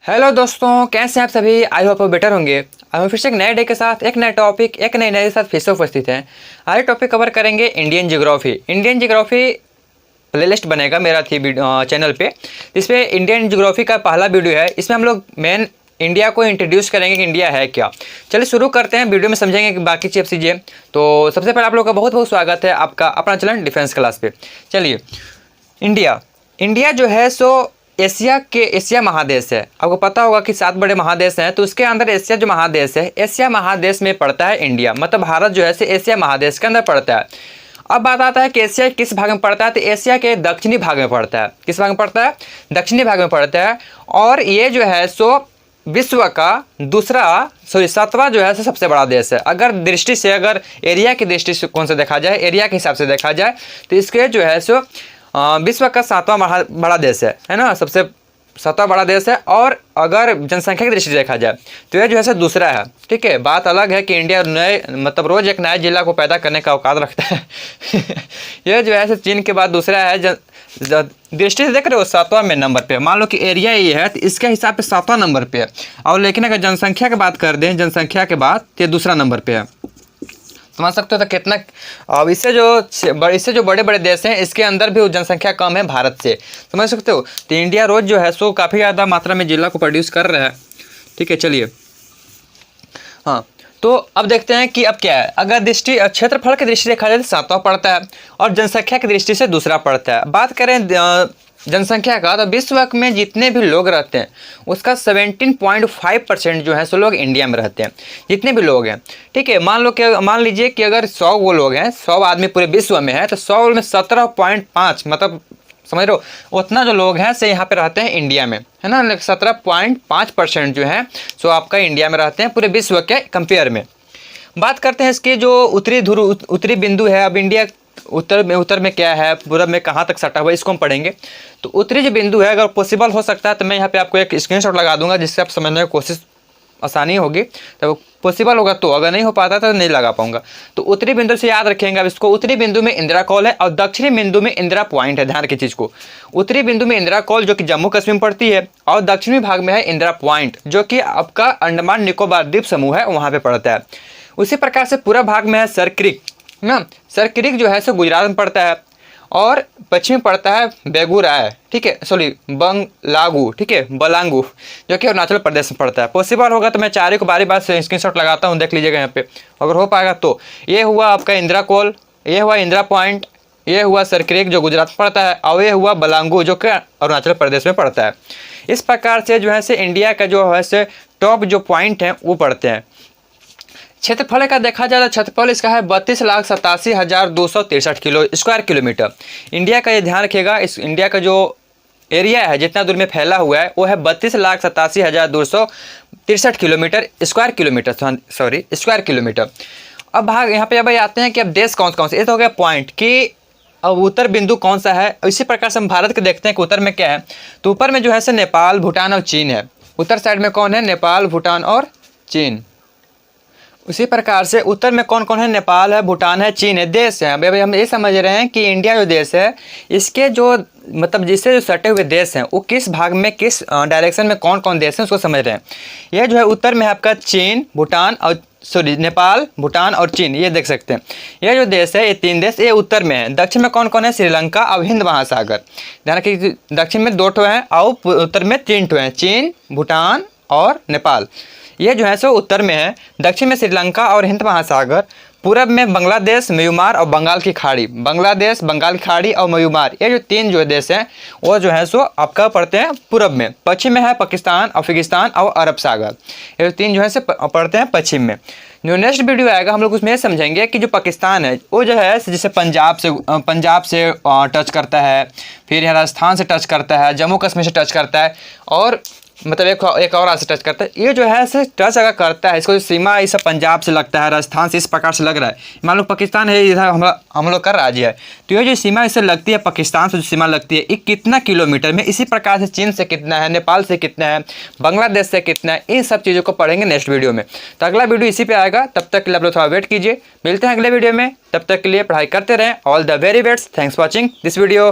Hello दोस्तों, कैसे हैं आप सभी। आई होप बेटर होंगे। हम फिर से एक नए डे के साथ एक नए टॉपिक एक नए नए के साथ फिर से उपस्थित हैं। आज टॉपिक कवर करेंगे Indian geography. Indian geography playlist बनेगा मेरा थी चैनल पे। इस पर इंडियन ज्योग्राफी का पहला वीडियो है। इसमें हम लोग मेन इंडिया को इंट्रोड्यूस करेंगे कि इंडिया है क्या। चलिए शुरू करते हैं, वीडियो में समझेंगे कि बाकी चीज़ें। तो सबसे पहले आप लोग का बहुत बहुत स्वागत है आपका अपना चैनल डिफेंस क्लास पे। चलिए, इंडिया जो है सो एशिया महादेश है। आपको पता होगा कि 7 बड़े महादेश हैं, तो उसके अंदर एशिया जो महादेश है, एशिया महादेश में पड़ता है इंडिया। मतलब भारत जो है सो एशिया महादेश के अंदर पड़ता है। अब बात आता है कि एशिया किस भाग में पड़ता है, तो एशिया के दक्षिणी भाग में पड़ता है। किस भाग में पड़ता है? दक्षिणी भाग में पड़ता है। और ये जो है सो विश्व का सातवां जो है सबसे बड़ा देश है। अगर एरिया की दृष्टिकोण से देखा जाए, एरिया के हिसाब से देखा जाए, तो इसके जो है सो विश्व का 7वां बड़ा देश है ना, सबसे 7वां बड़ा देश है। और अगर जनसंख्या की दृष्टि से देखा जाए तो यह जो है दूसरा है। ठीक है, बात अलग है कि इंडिया रोज एक नया जिला को पैदा करने का औकात रखता है यह जो है चीन के बाद दूसरा है। दृष्टि से देख रहे हो 7वां में नंबर पे। मान लो कि एरिया ये है तो इसके हिसाब से 7वां नंबर पे है। और लेकिन अगर जनसंख्या की बात कर दें, जनसंख्या के बाद तो दूसरा नंबर पे है। समझ सकते हो तो कितना। अब इससे जो बड़े बड़े देश हैं, इसके अंदर भी जनसंख्या कम है भारत से। समझ सकते हो। तो इंडिया रोज जो है सो काफ़ी ज़्यादा मात्रा में जिला को प्रोड्यूस कर रहा है। ठीक है, चलिए। हाँ, तो अब देखते हैं कि अब क्या है। अगर क्षेत्रफल की दृष्टि देखा जाए तो 7वां पड़ता है, और जनसंख्या की दृष्टि से दूसरा पड़ता है। बात करें जनसंख्या का, तो विश्व में जितने भी लोग रहते हैं उसका 17.5% जो है सो लोग इंडिया में रहते हैं, जितने भी लोग हैं। ठीक है, मान लीजिए कि अगर 100 वो लोग हैं, 100 आदमी पूरे विश्व में है, तो 100 में 17.5 मतलब समझ रहे हो, उतना जो लोग हैं से यहाँ पे रहते हैं इंडिया में, है ना। 17.5% जो है सो आपका इंडिया में रहते हैं पूरे विश्व के कंपेयर में। बात करते हैं इसकी जो उत्तरी बिंदु है। अब इंडिया उत्तर में क्या है, पूरब में कहाँ तक सटा हुआ है, इसको हम पढ़ेंगे। तो उत्तरी जो बिंदु है, अगर पॉसिबल हो सकता है तो मैं यहाँ पे आपको एक स्क्रीनशॉट लगा दूंगा, जिससे आप समझने की कोशिश आसानी होगी। तो पॉसिबल होगा तो, अगर नहीं हो पाता तो नहीं लगा पाऊंगा। तो उत्तरी बिंदु से याद रखेंगे अब इसको। उत्तरी बिंदु में इंदिरा कॉल है और दक्षिणी बिंदु में इंदिरा पॉइंट है। ध्यान की चीज़ को, उत्तरी बिंदु में इंदिरा कॉल जो कि जम्मू कश्मीर में पड़ती है, और दक्षिणी भाग में है इंदिरा पॉइंट जो कि आपका अंडमान निकोबार द्वीप समूह है, वहाँ पर पड़ता है। उसी प्रकार से पूरा भाग में है सर क्रिक ना। सर क्रिक जो है सो गुजरात में पड़ता है, और पश्चिम में पड़ता है बेगूराय, ठीक है, सॉरी बंगलागू, ठीक है, बलांगू, जो कि अरुणाचल प्रदेश में पड़ता है। पॉसिबल होगा तो मैं चारों को बारी बार से स्क्रीनशॉट लगाता हूँ, देख लीजिएगा यहाँ पे अगर हो पाएगा तो। ये हुआ आपका इंदिरा कॉल, ये हुआ इंदिरा पॉइंट, ये हुआ सर क्रिक जो गुजरात में पड़ता है, और ये हुआ बलांगू जो कि अरुणाचल प्रदेश में पड़ता है। इस प्रकार से जो है से इंडिया का जो है से टॉप जो पॉइंट हैं वो पड़ते हैं। क्षेत्रफल का देखा जाए तो क्षेत्रफल इसका है 32,87,263 स्क्वायर किलोमीटर। इंडिया का ये ध्यान रखिएगा, इस इंडिया का जो एरिया है जितना दूर में फैला हुआ है वो है 32,87,263 किलोमीटर स्क्वायर किलोमीटर। अब भाग यहाँ पे जब आते हैं कि अब देश कौन से, ये तो हो गया पॉइंट कि अब उत्तर बिंदु कौन सा है। इसी प्रकार से हम भारत के देखते हैं कि उत्तर में क्या है। तो ऊपर में जो है से नेपाल, भूटान और चीन है। उत्तर साइड में कौन है? नेपाल, भूटान और चीन। उसी प्रकार से उत्तर में कौन कौन है? नेपाल है, भूटान है, चीन है, देश है। अभी हम ये समझ रहे हैं कि इंडिया जो देश है, इसके जो मतलब जिससे जो सटे हुए देश हैं वो किस भाग में, किस डायरेक्शन में कौन कौन देश हैं उसको समझ रहे हैं। यह जो है उत्तर में है आपका चीन, भूटान और नेपाल, भूटान और चीन, ये देख सकते हैं। ये जो देश है, ये 3 देश ये उत्तर में है। दक्षिण में कौन कौन है? श्रीलंका और हिंद महासागर। ध्यान रखिए, दक्षिण में 2 ठो हैं और उत्तर में 3 ठो हैं, चीन, भूटान और नेपाल। ये जो है सो उत्तर में है। दक्षिण में श्रीलंका और हिंद महासागर। पूरब में बांग्लादेश, म्यांमार और बंगाल की खाड़ी। बांग्लादेश, बंगाल की खाड़ी और म्यांमार, ये जो 3 जो देश हैं वो जो है सो आपका पड़ते हैं पूरब में। पश्चिम में है पाकिस्तान, अफगानिस्तान और अरब सागर। ये जो 3 जो है से पड़ते हैं पश्चिम में। जो नेक्स्ट वीडियो आएगा हम लोग उसमें समझेंगे कि जो पाकिस्तान है वो जो है जैसे पंजाब से टच करता है, फिर राजस्थान से टच करता है, जम्मू कश्मीर से टच करता है, और मतलब एक और से टच करता है। ये जो है से टच अगर करता है, इसको सीमा इस पंजाब से लगता है, राजस्थान से इस प्रकार से लग रहा है। मान लो पाकिस्तान है, इधर हम लोग का राज्य है, तो ये जो सीमा इससे लगती है, पाकिस्तान से जो सीमा लगती है, ये कितना किलोमीटर में। इसी प्रकार से चीन से कितना है, नेपाल से कितना है, बांग्लादेश से कितना है, इन सब चीज़ों को पढ़ेंगे नेक्स्ट वीडियो में। तो अगला वीडियो इसी पे आएगा। तब तक के लिए आप लोग थोड़ा वेट कीजिए, मिलते हैं अगले वीडियो में। तब तक के लिए पढ़ाई करते रहें। All the very best, thanks watching this video.